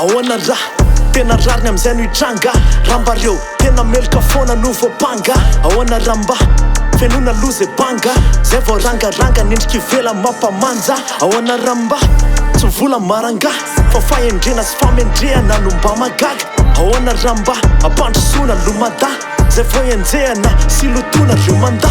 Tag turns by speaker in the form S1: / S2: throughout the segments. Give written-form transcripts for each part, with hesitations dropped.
S1: ahoana raha tena rariny am'izay no hitranga ramba reo tena melaka foana no voapanga ahoana ramba fenona loza banga zay vao rangaranga nendriky ivela mampamanja ahoana ramba tsy vola maranga fa fahendrena sy famendrehana no mba magaga ahoana ramba ampandrosoana lomada zay vao enjehana sy lotona reo manda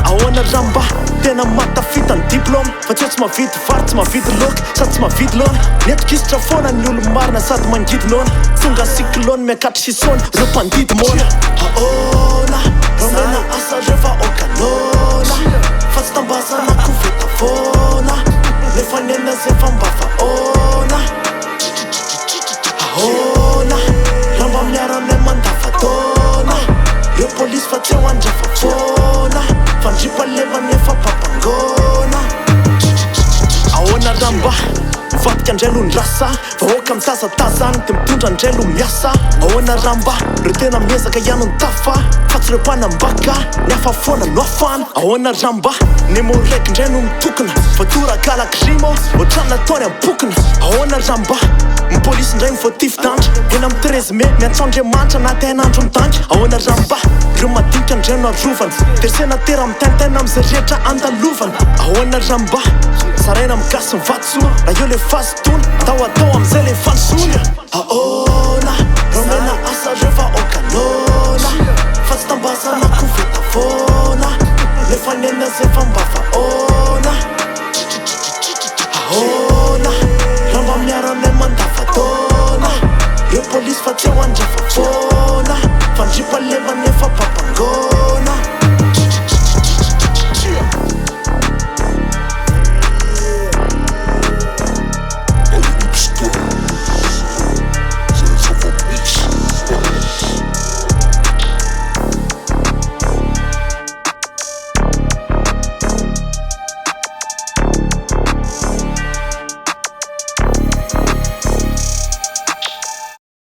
S1: ahoana ramba tena matafita ny diplôme fa tsy tsy mavidy vary tsy mavidy loka sady tsy mavidy lona netokisitra foana ny olo marina sady mangidinona tonga cyclone miakatry sisona reo mpandidy mona ahoana romena asa rehefa okanona fa tsy tambasana koveta foana nefa nena zay fa mba vaona ahoana ramba miaranay mandavatona reo polisy fa tsy eo andrafa foana fandripaleva nefa papangona ahoana ramba mivatika andray lo ndrasa vahoaka mitazatazany de mitondra andray lo miasa ahoana ramba reo tena miezaka ihano ny tafa fa tsy reo mpanambaka ny afa foana no afana ahoana ramba nemo raiky ndray no mitokona voatorakalakrimo ohatrany nataony ampokona ahoana ramba mipolisy ndray mivoatifitandra ena amy 13 mai miantsandriamanitra na tainandro mitanky ahoana ramba reo madinika ndray no arovana de senatera mitentena am'zay rehetra andalovana ahoana ramba saraina migasy mivatsoa raha eo le fazotona atao am'zay le fansona ahoana romena asa rehefa okanona fa tsy tambasana koveta foana nefa nena zay fa mba vaona ahoana ramba miaranay mandavatona reo polisy fa tsy eo andrafa foana fandripaleva nefa papangona